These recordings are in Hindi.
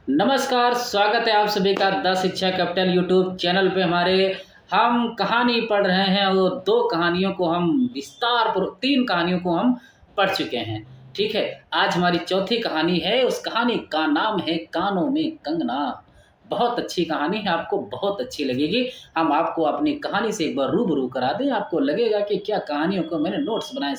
नमस्कार, स्वागत है आप सभी का द शिक्षा कैपिटल यूट्यूब चैनल पे। हमारे हम कहानी पढ़ रहे हैं और तीन कहानियों को हम पढ़ चुके हैं। ठीक है, आज हमारी चौथी कहानी है। उस कहानी का नाम है कानों में कंगना। बहुत अच्छी कहानी है, आपको बहुत अच्छी लगेगी। हम आपको अपनी कहानी से एक बार रूबरू करा दें, आपको लगेगा कि क्या कहानियों को मैंने नोट्स बनाए,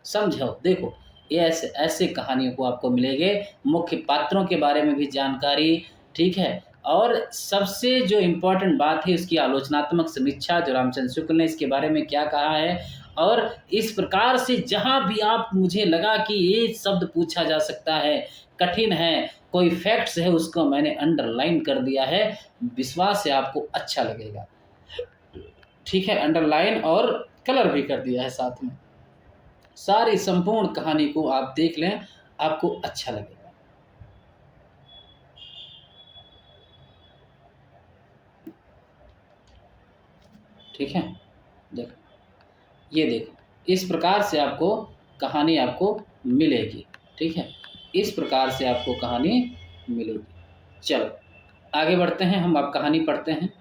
समझो। देखो, ये ऐसे ऐसे कहानियों को आपको मिलेंगे, मुख्य पात्रों के बारे में भी जानकारी। ठीक है, और सबसे जो इम्पोर्टेंट बात है उसकी आलोचनात्मक समीक्षा, जो रामचंद्र शुक्ल ने इसके बारे में क्या कहा है। और इस प्रकार से जहाँ भी आप मुझे लगा कि ये शब्द पूछा जा सकता है, कठिन है, कोई फैक्ट्स है, उसको मैंने अंडरलाइन कर दिया है। विश्वास है आपको अच्छा लगेगा। ठीक है, अंडरलाइन और कलर भी कर दिया है साथ में। सारी संपूर्ण कहानी को आप देख लें, आपको अच्छा लगेगा। ठीक है, देखो, ये देखो, इस प्रकार से आपको कहानी आपको मिलेगी। ठीक है, इस प्रकार से आपको कहानी मिलेगी। चलो आगे बढ़ते हैं, हम आप कहानी पढ़ते हैं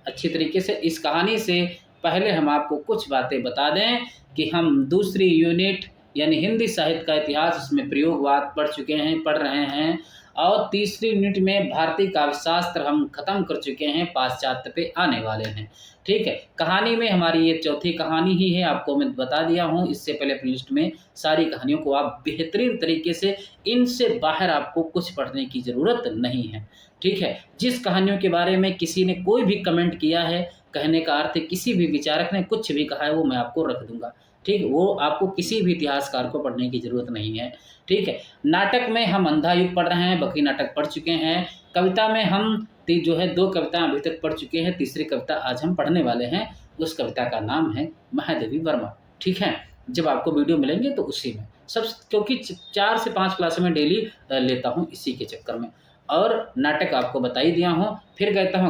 अच्छी तरीके से। इस कहानी से पहले हम आपको कुछ बातें बता दें कि हम दूसरी यूनिट यानी हिंदी साहित्य का इतिहास, उसमें प्रयोगवाद पढ़ रहे हैं। और तीसरी यूनिट में भारतीय काव्यशास्त्र हम खत्म कर चुके हैं, पाश्चात्य पे आने वाले हैं। ठीक है, कहानी में हमारी ये चौथी कहानी ही है, आपको मैं बता दिया हूँ। इससे पहले अपनी लिस्ट में सारी कहानियों को आप बेहतरीन तरीके से, इनसे बाहर आपको कुछ पढ़ने की ज़रूरत नहीं है। ठीक है, जिस कहानियों के बारे में किसी ने कोई भी कमेंट किया है, कहने का अर्थ है किसी भी विचारक ने कुछ भी कहा है, वो मैं आपको रख दूंगा। ठीक, वो आपको किसी भी इतिहासकार को पढ़ने की ज़रूरत नहीं है। ठीक है, नाटक में हम अंधा युग पढ़ रहे हैं, बकरी नाटक पढ़ चुके हैं। कविता में हम जो है 2 कविता अभी तक पढ़ चुके हैं, तीसरी कविता आज हम पढ़ने वाले हैं। उस कविता का नाम है महादेवी वर्मा। ठीक है, जब आपको वीडियो मिलेंगे तो उसी में सब, क्योंकि 4 से 5 क्लास में डेली लेता हूँ, इसी के चक्कर में। और नाटक आपको बता ही दिया हूँ। फिर कहता हूँ,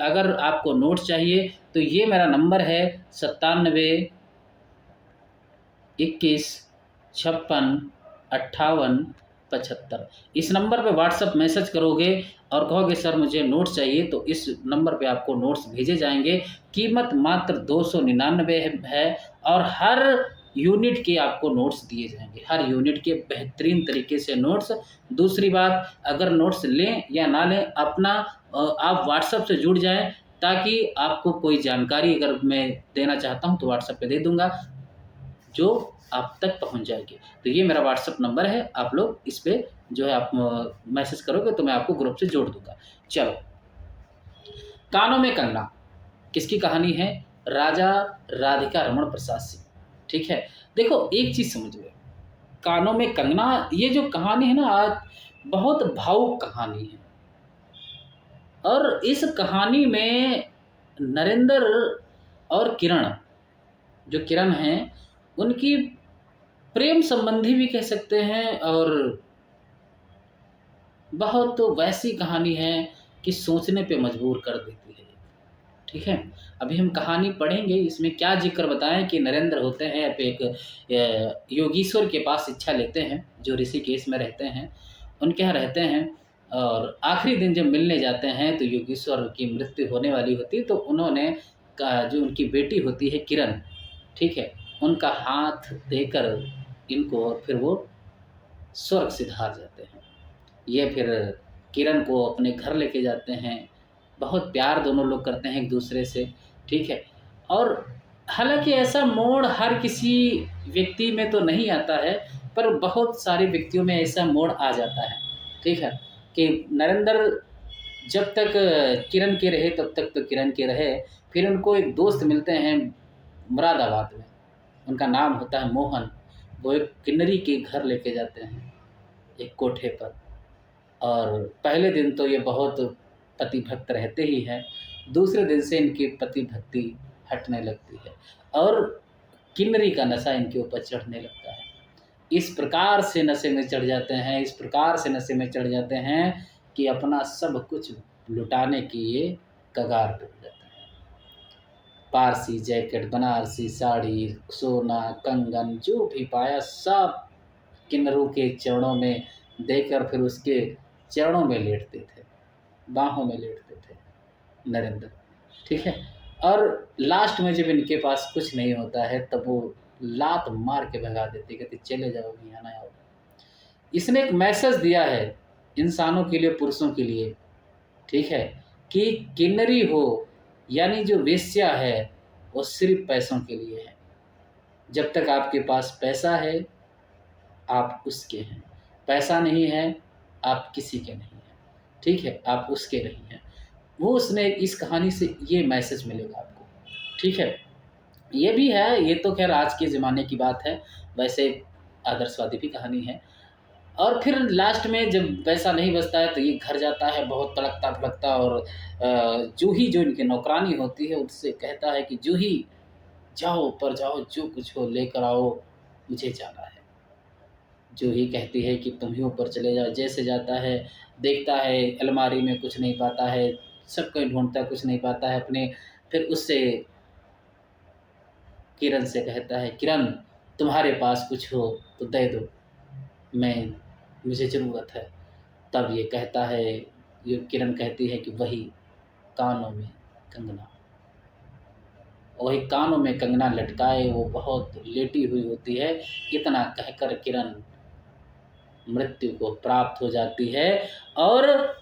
अगर आपको नोट्स चाहिए तो ये मेरा नंबर है 97 21 56 58 75। इस नंबर पे व्हाट्सअप मैसेज करोगे और कहोगे सर मुझे नोट्स चाहिए, तो इस नंबर पे आपको नोट्स भेजे जाएंगे। कीमत मात्र 299 है और हर यूनिट के आपको नोट्स दिए जाएंगे, हर यूनिट के बेहतरीन तरीके से नोट्स। दूसरी बात, अगर नोट्स लें या ना लें, अपना आप व्हाट्सअप से जुड़ जाएं, ताकि आपको कोई जानकारी अगर मैं देना चाहता हूं तो व्हाट्सअप पे दे दूंगा, जो आप तक पहुंच जाएगी। तो ये मेरा व्हाट्सअप नंबर है, आप लोग इस पे जो है आप मैसेज करोगे तो मैं आपको ग्रुप से जोड़ दूंगा। चलो, कानों में कंगना किसकी कहानी है? राजा राधिका रमण प्रसाद सिंह। ठीक है, देखो एक चीज समझ लो, कानों में कंगना ये जो कहानी है ना, आज बहुत भावुक कहानी है। और इस कहानी में नरेंद्र और किरण, जो किरण हैं, उनकी प्रेम संबंधी भी कह सकते हैं, और बहुत वैसी कहानी है कि सोचने पे मजबूर कर देती है। ठीक है, अभी हम कहानी पढ़ेंगे, इसमें क्या जिक्र बताएं कि नरेंद्र होते हैं एक योगीश्वर के पास शिक्षा लेते हैं, जो ऋषिकेश में रहते हैं, उनके यहाँ रहते हैं। और आखिरी दिन जब मिलने जाते हैं तो योगीश्वर की मृत्यु होने वाली होती है, तो उन्होंने जो उनकी बेटी होती है किरण, ठीक है, उनका हाथ देकर इनको, और फिर वो स्वर्ग सिधार जाते हैं। ये फिर किरण को अपने घर लेके जाते हैं, बहुत प्यार दोनों लोग करते हैं एक दूसरे से। ठीक है, और हालांकि ऐसा मोड़ हर किसी व्यक्ति में तो नहीं आता है, पर बहुत सारे व्यक्तियों में ऐसा मोड़ आ जाता है। ठीक है, कि नरेंद्र जब तक किरण के रहे तब तक तो किरण के रहे। फिर उनको एक दोस्त मिलते हैं मुरादाबाद में, उनका नाम होता है मोहन। वो एक किन्नरी के घर लेके जाते हैं, एक कोठे पर। और पहले दिन तो ये बहुत पति भक्त रहते ही हैं, दूसरे दिन से इनकी पति भक्ति हटने लगती है और किन्नरी का नशा इनके ऊपर चढ़ने लगता है। इस प्रकार से नशे में चढ़ जाते हैं, इस प्रकार से नशे में चढ़ जाते हैं कि अपना सब कुछ लुटाने की ये कगार पे हो जाते हैं। पारसी जैकेट, बनारसी साड़ी, सोना, कंगन, जो भी पाया सब किन्नरों के चरणों में देकर फिर उसके चरणों में लेटते थे, बाहों में लेटते थे नरेंद्र, ठीक है। और लास्ट में जब इनके पास कुछ नहीं होता है तब वो लात मार के भगा देते, कहते चले जाओ, नहीं आना आओ। इसने एक मैसेज दिया है इंसानों के लिए, पुरुषों के लिए, ठीक है, कि किन्नरी हो यानी जो वेश्या है वो सिर्फ पैसों के लिए है। जब तक आपके पास पैसा है आप उसके हैं, पैसा नहीं है आप किसी के नहीं हैं, ठीक है, आप उसके नहीं हैं। वो उसने इस कहानी से ये मैसेज मिलेगा आपको, ठीक है। ये भी है, ये तो खैर आज के ज़माने की बात है, वैसे आदर्शवादी भी कहानी है। और फिर लास्ट में जब पैसा नहीं बचता है तो ये घर जाता है बहुत तड़कता भड़कता, और जूही जो इनकी नौकरानी होती है उससे कहता है कि जूही जाओ ऊपर जाओ, जो कुछ हो लेकर आओ, मुझे जाना है। जूही कहती है कि तुम ही ऊपर चले जाओ। जैसे जाता है देखता है अलमारी में कुछ नहीं पाता है, सब कहीं ढूंढता है कुछ नहीं पाता है अपने। फिर उससे किरण से कहता है, किरण तुम्हारे पास कुछ हो तो दे दो, मैं मुझे ज़रूरत है। तब ये कहता है, ये किरण कहती है कि वही कानों में कंगना, वही कानों में कंगना लटकाए वो बहुत लेटी हुई होती है। इतना कहकर किरण मृत्यु को प्राप्त हो जाती है, और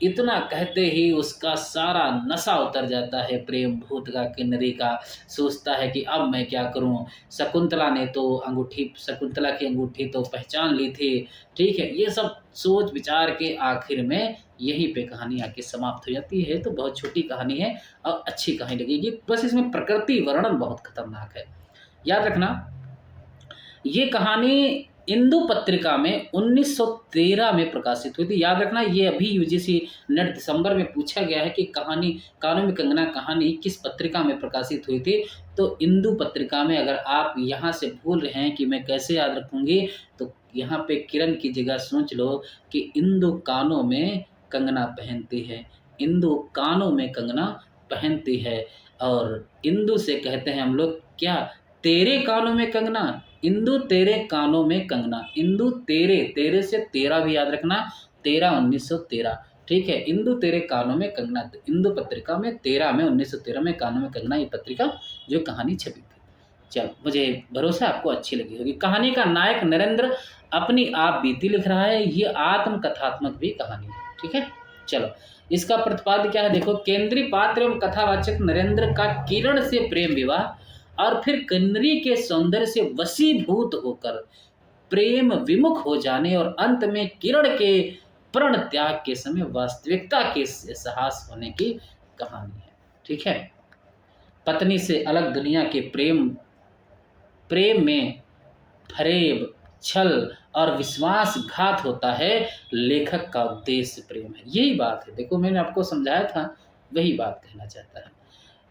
इतना कहते ही उसका सारा नशा उतर जाता है प्रेम भूत का, किन्नरी का। सोचता है कि अब मैं क्या करूं, शकुंतला ने तो अंगूठी, शकुंतला की अंगूठी तो पहचान ली थी, ठीक है। ये सब सोच विचार के आखिर में यहीं पे कहानी आके समाप्त हो जाती है। तो बहुत छोटी कहानी है और अच्छी कहानी लगेगी, बस इसमें प्रकृति वर्णन बहुत खतरनाक है। याद रखना, ये कहानी इंदु पत्रिका में 1913 में प्रकाशित हुई थी। याद रखना, ये अभी यूजीसी नेट दिसंबर में पूछा गया है कि कहानी कानों में कंगना कहानी किस पत्रिका में प्रकाशित हुई थी। तो इंदु पत्रिका में। अगर आप यहाँ से भूल रहे हैं कि मैं कैसे याद रखूँगी, तो यहाँ पे किरण की जगह सोच लो कि इंदु कानों में कंगना पहनती है, इंदु कानों में कंगना पहनती है। और इंदु से कहते हैं हम लोग क्या, तेरे कानों में कंगना, इंदु तेरे कानों में कंगना। इंदु तेरे, तेरे से तेरा भी याद रखना, 13/1913, ठीक है। इंदु तेरे कानों में कंगना, इंदु पत्रिका में 13 में 1913 में कानों में कंगना, ये पत्रिका जो कहानी छपी थी। चलो, मुझे भरोसा है आपको अच्छी लगी होगी। कहानी का नायक नरेंद्र अपनी आप बीती लिख रहा है, ये आत्मकथात्मक भी कहानी है, ठीक है। चलो, इसका प्रतिपाद्य क्या है देखो, केंद्रीय पात्र एवं कथावाचक नरेंद्र का किरण से प्रेम विवाह और फिर किन्नरी के सौंदर्य से वशीभूत होकर प्रेम विमुख हो जाने और अंत में किरण के प्रण त्याग के समय वास्तविकता के एहसास होने की कहानी है, ठीक है। पत्नी से अलग दुनिया के प्रेम में फरेब, छल और विश्वासघात होता है। लेखक का उद्देश्य प्रेम है, यही बात है। देखो, मैंने आपको समझाया था, वही बात कहना चाहता है।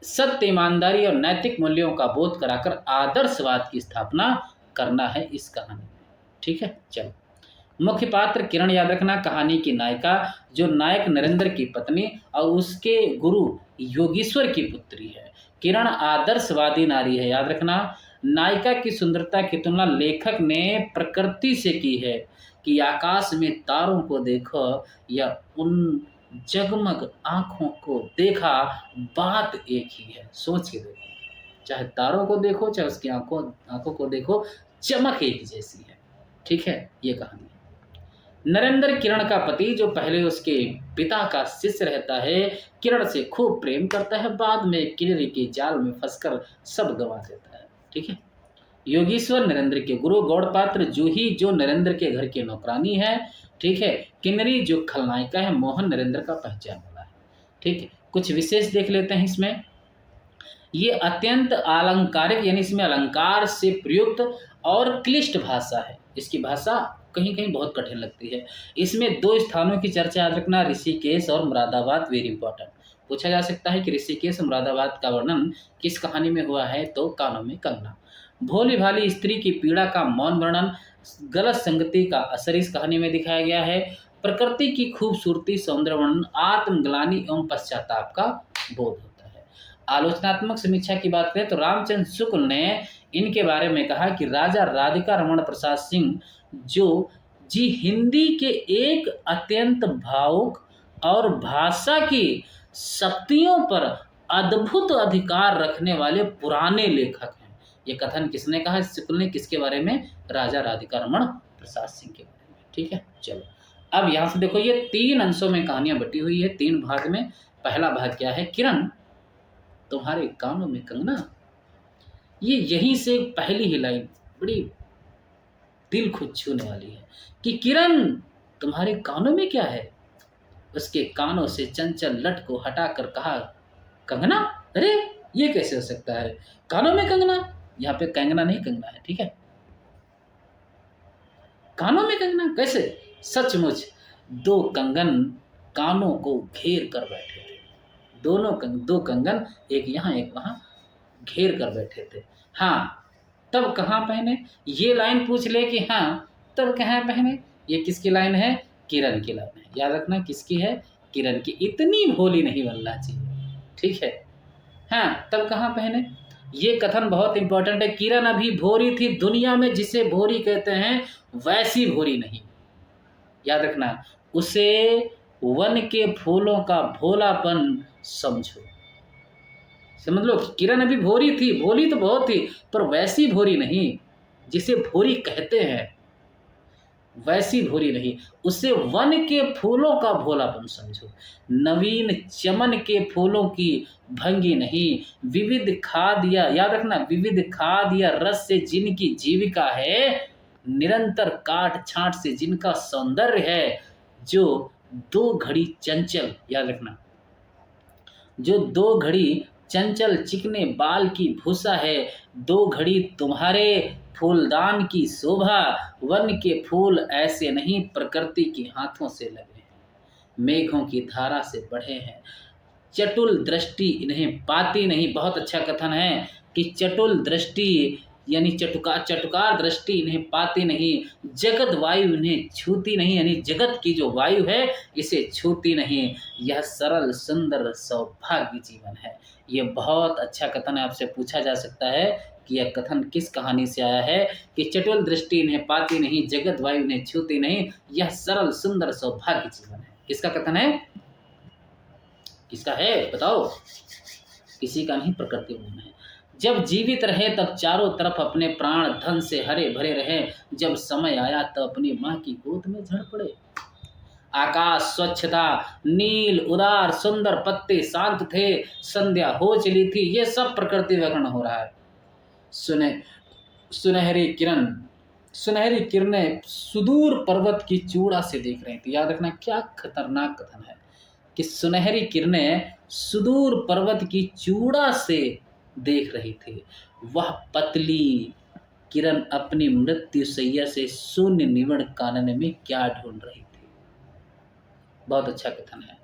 सत्य, ईमानदारी और नैतिक मूल्यों का बोध कराकर आदर्शवाद की स्थापना करना है इस कहानी में, ठीक है। चलो, मुख्य पात्र किरण याद रखना, कहानी की नायिका जो नायक नरेंद्र की पत्नी और उसके गुरु योगीश्वर की पुत्री है। किरण आदर्शवादी नारी है, याद रखना। नायिका की सुंदरता की तुलना लेखक ने प्रकृति से की है कि आकाश में तारों को देखो या उन जगमग आँखों को देखा, बात एक ही है। सोच के देखो, चाहे तारों को देखो चाहे उसकी आँखों को देखो, चमक एक जैसी है, ठीक है। ये कहानी है। नरेंद्र किरण का पति जो पहले उसके पिता का शिष्य रहता है, किरण से खूब प्रेम करता है, बाद में किन्नरी के जाल में फंसकर सब गंवा देता है, ठीक है। योगीश्वर नरेंद्र के गुरु, गौड़पात्र जूही जो नरेंद्र के घर की नौकरानी है, ठीक है। किन्नरी जो खलनायिका है, मोहन नरेंद्र का पहचान वाला है, ठीक है। कुछ विशेष देख लेते हैं इसमें। ये अत्यंत अलंकारिक, यानी इसमें अलंकार से प्रयुक्त और क्लिष्ट भाषा है। इसकी भाषा कहीं कहीं बहुत कठिन लगती है। इसमें 2 स्थानों की चर्चा याद रखना, ऋषिकेश और मुरादाबाद, वेरी इंपॉर्टेंट। पूछा जा सकता है कि ऋषिकेश और मुरादाबाद का वर्णन किस कहानी में हुआ है, तो कानों में कंगना। भोली भाली स्त्री की पीड़ा का मौन वर्णन, गलत संगति का असर इस कहानी में दिखाया गया है। प्रकृति की खूबसूरती, सौंदर्य वर्णन, आत्मग्लानि एवं पश्चाताप का बोध होता है। आलोचनात्मक समीक्षा की बात करें तो रामचंद्र शुक्ल ने इनके बारे में कहा कि राजा राधिका रमण प्रसाद सिंह जो जी हिंदी के एक अत्यंत भावुक और भाषा की शक्तियों पर अद्भुत अधिकार रखने वाले पुराने लेखक हैं। ये कथन किसने कहा शुक्ल ने, किसके बारे में? राजा राधिका रमण प्रसाद सिंह के बारे में। ठीक है, चलो अब यहाँ से देखो, ये 3 अंशों में कहानियां बटी हुई है, 3 भाग में। पहला भाग क्या है? किरण तुम्हारे कानों में कंगना। ये यहीं से पहली ही लाइन बड़ी दिल को छूने वाली है कि किरण तुम्हारे कानों में क्या है? उसके कानों से चंचल लट को हटाकर कहा कंगना। अरे ये कैसे हो सकता है? कानों में कंगना? यहाँ पे कंगना नहीं, कंगना है। ठीक है, कानों में कंगना कैसे? सचमुच 2 कंगन कानों को घेर कर बैठे थे। दो कंगन, एक यहाँ एक वहाँ, घेर कर बैठे थे। हाँ, तब कहाँ पहने? ये लाइन पूछ ले कि हाँ तब कहाँ पहने, ये किसकी लाइन है? किरण की लाइन है। याद रखना किसकी है? किरण की। इतनी भोली नहीं बनना चाहिए। ठीक है, हाँ तब कहाँ पहने? ये कथन बहुत इंपॉर्टेंट है। किरण अभी भोरी थी, दुनिया में जिसे भोरी कहते हैं वैसी भोरी नहीं। याद रखना, उसे वन के फूलों का भोलापन समझो। समझ लो, किरण अभी भोरी थी, भोली तो बहुत थी, पर वैसी भोरी नहीं जिसे भोरी कहते हैं, वैसी भोरी नहीं। उसे वन के फूलों का भोलापन समझो। नवीन चमन के फूलों की भंगी नहीं, विविध खाद या, याद रखना, विविध खाद या रस से जिनकी जीविका है, निरंतर काट छांट से जिनका सौंदर्य है, जो 2 घड़ी चंचल, याद रखना, जो 2 घड़ी चंचल चिकने बाल की भूसा है, 2 घड़ी तुम्हारे फूलदान की शोभा। वन के फूल ऐसे नहीं, प्रकृति के हाथों से लगे हैं, मेघों की धारा से बढ़े हैं। चटुल दृष्टि इन्हें पाती नहीं। बहुत अच्छा कथन है कि चटुल दृष्टि यानी चटुकार दृष्टि इन्हें पाती नहीं, जगत वायु इन्हें छूती नहीं, यानी जगत की जो वायु है इसे छूती नहीं। यह सरल सुंदर सौभाग्य जीवन है। ये बहुत अच्छा कथन है। आपसे पूछा जा सकता है कि यह कथन किस कहानी से आया है कि चटुल दृष्टि इन्हें पाती नहीं, जगत वायु इन्हें छूती नहीं, यह सरल सुंदर सौभाग्य जीवन है। किसका कथन है? किसका है बताओ? किसी का नहीं, प्रकृति में है। जब जीवित रहे तब चारों तरफ अपने प्राण धन से हरे भरे रहे, जब समय आया तब अपनी माँ की गोद में झड़ पड़े। आकाश स्वच्छ था, नील उदार सुंदर, पत्ते शांत थे, संध्या हो चली थी। ये सब प्रकृति व्याकरण हो रहा है। सुनहरी किरणें सुदूर पर्वत की चूड़ा से देख रही थी। याद रखना, क्या खतरनाक कथन है कि सुनहरी किरणें सुदूर पर्वत की चूड़ा से देख रही थी। वह पतली किरण अपनी मृत्यु सैया से शून्य निवण कानन में क्या ढूंढ रही थी। बहुत अच्छा कथन है।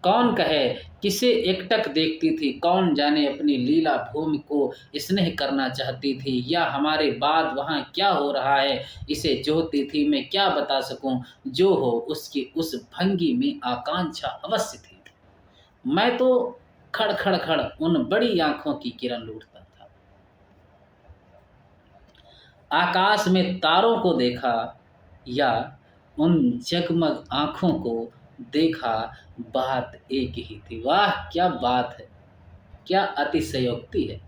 कौन कहे किसे एकटक देखती थी, कौन जाने अपनी लीला भूमि को स्नेह करना चाहती थी, या हमारे बाद वहाँ क्या हो रहा है इसे जोहती थी। मैं क्या बता सकूं, जो हो उसकी उस भंगी में आकांक्षा अवश्य थी। मैं तो खड़ खड़ खड़ उन बड़ी आंखों की किरण लूटता था। आकाश में तारों को देखा या उन जगमग आंखों को देखा, बात एक ही थी। वाह क्या बात है, क्या अतिशयोक्ति है।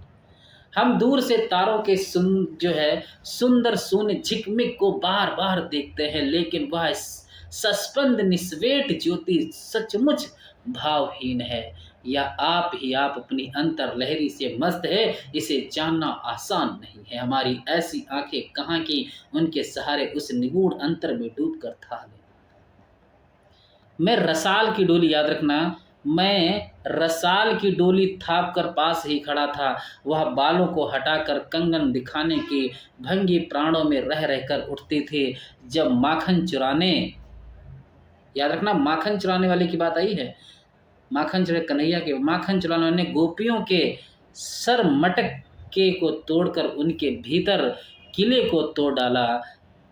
हम दूर से तारों के सुंदर शून्य झिकमिक को बार बार देखते हैं, लेकिन वह सस्पेंद निस्वेट ज्योति सचमुच भावहीन है, या आप ही आप अपनी अंतर लहरी से मस्त है, इसे जानना आसान नहीं है। हमारी ऐसी आंखें कहाँ की उनके सहारे उस निगूढ़ अंतर में डूब कर था। मैं रसाल की डोली, याद रखना, मैं रसाल की डोली थाप कर पास ही खड़ा था। वह बालों को हटाकर कंगन दिखाने की भंगी प्राणों में रह रहकर उठती थी। जब माखन चुराने, याद रखना, माखन चुराने वाले की बात आई है, माखन चुराने कन्हैया के, माखन चुराने वाले ने गोपियों के सर मटके को तोड़कर उनके भीतर किले को तोड़ डाला।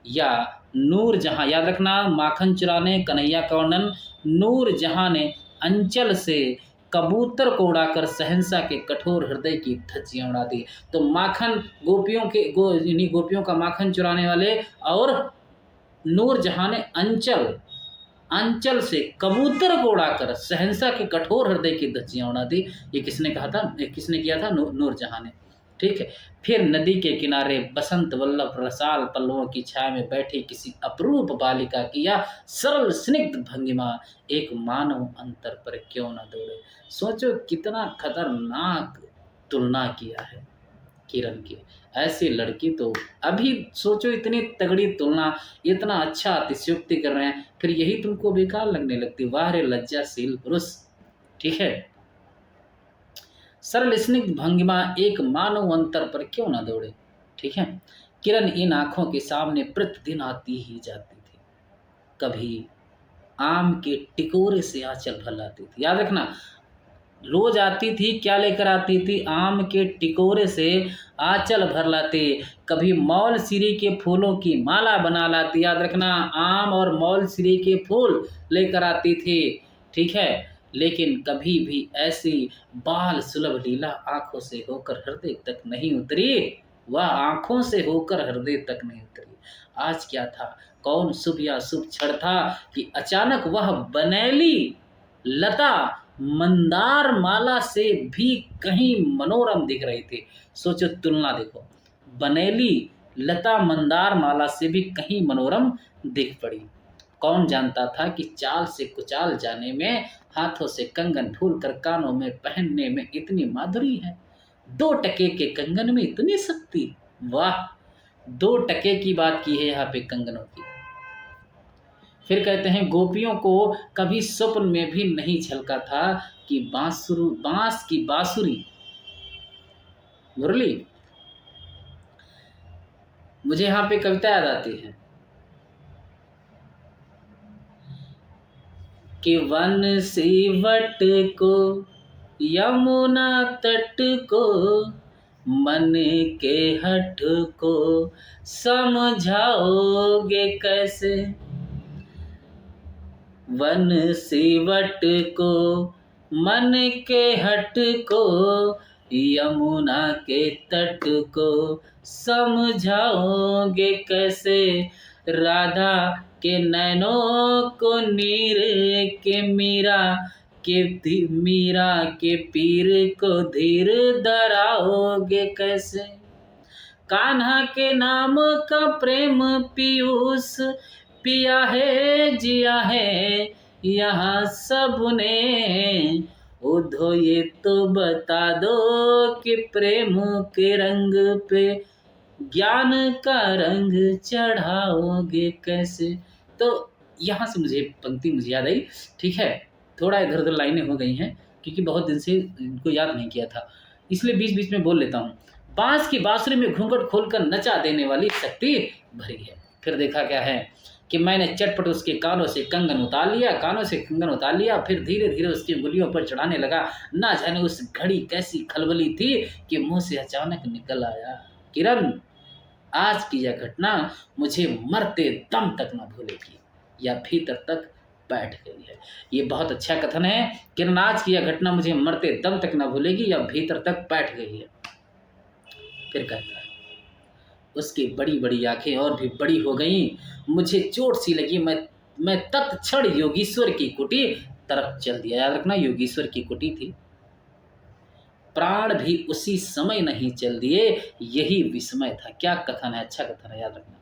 या नूर जहां, याद रखना, माखन चुराने कन्हैया का वर्णन, नूर जहां ने अंचल से कबूतर को उड़ाकर शहंशाह के कठोर हृदय की धज्जियां उड़ा दी। तो माखन गोपियों का माखन चुराने वाले और नूरजहां ने अंचल से कबूतर को उड़ाकर शहंशाह के कठोर हृदय की धज्जियां उड़ा दी। ये किसने कहा था, किसने किया था? नूरजहां ने। ठीक है। फिर नदी के किनारे बसंत वल्लभ रसाल पल्लवों की छाया में बैठी किसी अपरूप बालिका की या सरल स्निग्ध भंगिमा एक मानव अंतर पर क्यों न दौड़े। सोचो कितना खतरनाक तुलना किया है किरण की। ऐसी लड़की तो अभी सोचो, इतनी तगड़ी तुलना, इतना अच्छा अतिशयोक्ति कर रहे हैं, फिर यही तुमको बेकार लगने लगती। वाह रे लज्जाशील पुरुष। ठीक है। सरल स्निग्ध भंगिमा एक मानव अंतर पर क्यों ना दौड़े। ठीक है। किरण इन आंखों के सामने प्रतिदिन आती ही जाती थी। कभी आम के टिकोरे से आंचल भर लाती थी। याद रखना, रोज आती थी, क्या लेकर आती थी? आम के टिकोरे से आंचल भर लाती। कभी मौल सिरी के फूलों की माला बना लाती। याद रखना, आम और मौल सिरी के फूल लेकर आती थी। ठीक है। लेकिन कभी भी ऐसी बाल सुलभ लीला आंखों से होकर हृदय तक नहीं उतरी। वह आंखों से होकर हृदय तक नहीं उतरी। आज क्या था? कौन शुभ या शुभ क्षण था कि अचानक वह बनैली लता मंदार माला से भी कहीं मनोरम दिख रही थी। सोचो, तुलना देखो, बनैली लता मंदार माला से भी कहीं मनोरम दिख पड़ी। कौन जानता था कि चाल से कुचाल जाने में, हाथों से कंगन फूल कर कानों में पहनने में इतनी माधुरी है। 2 टके के कंगन में इतनी शक्ति। वाह, 2 टके की बात की है यहाँ पे कंगनों की। फिर कहते हैं, गोपियों को कभी स्वप्न में भी नहीं झलका था कि बांस की बांसुरी मुरली। मुझे यहाँ पे कविता याद आती है कि वन सीवट को यमुना तट को मन के हठ को समझाओगे कैसे। वन सीवट को मन के हट को यमुना के तट को समझाओगे कैसे। राधा के नैनों को नीर के मीरा के पीर को धीर धराओगे कैसे। कान्हा के नाम का प्रेम पीयूष पिया है जिया है यहाँ सबने। उधो ये तो बता दो कि प्रेम के रंग पे ज्ञान का रंग चढ़ाओगे कैसे। तो यहाँ से मुझे पंक्ति मुझे याद आई। ठीक है। थोड़ा इधर उधर लाइनें हो गई हैं क्योंकि बहुत दिन से इनको याद नहीं किया था, इसलिए बीच बीच में बोल लेता हूँ। बांस की बांसुरी में घूंघट खोलकर नचा देने वाली शक्ति भरी है। फिर देखा क्या है कि मैंने चटपट उसके कानों से कंगन उतार लिया, फिर धीरे धीरे उसकी उंगलियों पर चढ़ाने लगा। ना जाने उस घड़ी कैसी खलबली थी कि मुंह से अचानक निकल आया, किरण, आज की यह घटना मुझे मरते दम तक न भूलेगी या भीतर तक बैठ गई है। ये बहुत अच्छा कथन है। किरण, आज की यह घटना मुझे मरते दम तक न भूलेगी या भीतर तक बैठ गई है। फिर कहता है, उसकी बड़ी बड़ी आंखें और भी बड़ी हो गईं। मुझे चोट सी लगी। मैं तत्क्षण योगीश्वर की कुटी तरफ चल दिया। याद रखना, योगीश्वर की कुटी थी। प्राण भी उसी समय नहीं चल दिए, यही विस्मय था। क्या कथन है, अच्छा कथन है, याद रखना।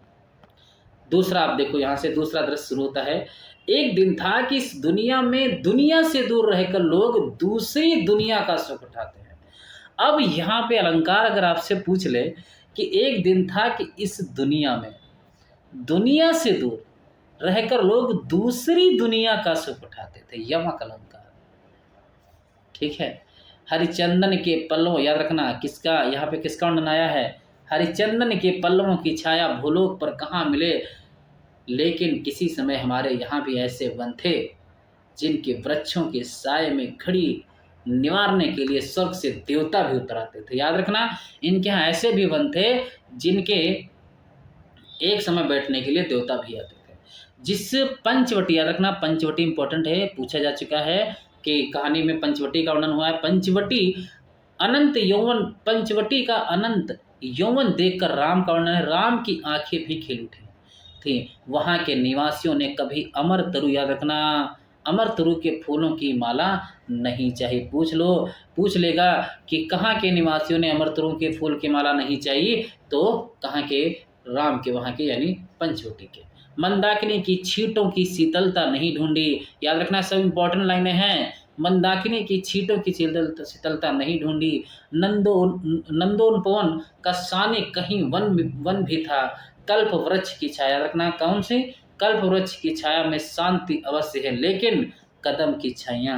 दूसरा आप देखो, यहाँ से दूसरा दृश्य शुरू होता है। एक दिन था कि इस दुनिया में दुनिया से दूर रहकर लोग दूसरी दुनिया का सुख उठाते हैं। अब यहाँ पे अलंकार अगर आपसे पूछ ले कि एक दिन था कि इस दुनिया में दुनिया से दूर रहकर लोग दूसरी दुनिया का सुख उठाते थे, यमक अलंकार। ठीक है। हरिचंदन के पल्लवों, याद रखना किसका, यहाँ पे किसका वर्णन आया है? हरिचंदन के पल्लवों की छाया भूलोक पर कहाँ मिले। लेकिन किसी समय हमारे यहाँ भी ऐसे वन थे जिनके वृक्षों के साये में खड़ी निवारने के लिए स्वर्ग से देवता भी उतर आते थे। याद रखना, इनके यहाँ ऐसे भी वन थे जिनके एक समय बैठने के लिए देवता भी आते थे। जिस पंचवटी, याद रखना पंचवटी इंपॉर्टेंट है, पूछा जा चुका है कि कहानी में पंचवटी का वर्णन हुआ है। पंचवटी अनंत यौवन, पंचवटी का अनंत यौवन देखकर राम का वर्णन है। राम की आंखें भी खिल उठी थी, वहाँ के निवासियों ने कभी अमर तरु, याद रखना, अमर तरु के फूलों की माला नहीं चाहिए। पूछ लेगा कि कहाँ के निवासियों ने अमर तरु के फूल की माला नहीं चाहिए, तो कहाँ के, राम के, वहाँ के यानी पंचवटी के। मंदाकिनी की छींटों की शीतलता नहीं ढूंढी, याद रखना सब इंपॉर्टेंट लाइनें हैं। मंदाकिनी की छींटों की शीतलता नहीं ढूंढी, नंदोनपवन का साने कहीं वन भी था, कल्प वृक्ष की छाया, रखना कौन सी, कल्प वृक्ष की छाया में शांति अवश्य है, लेकिन कदम की छाया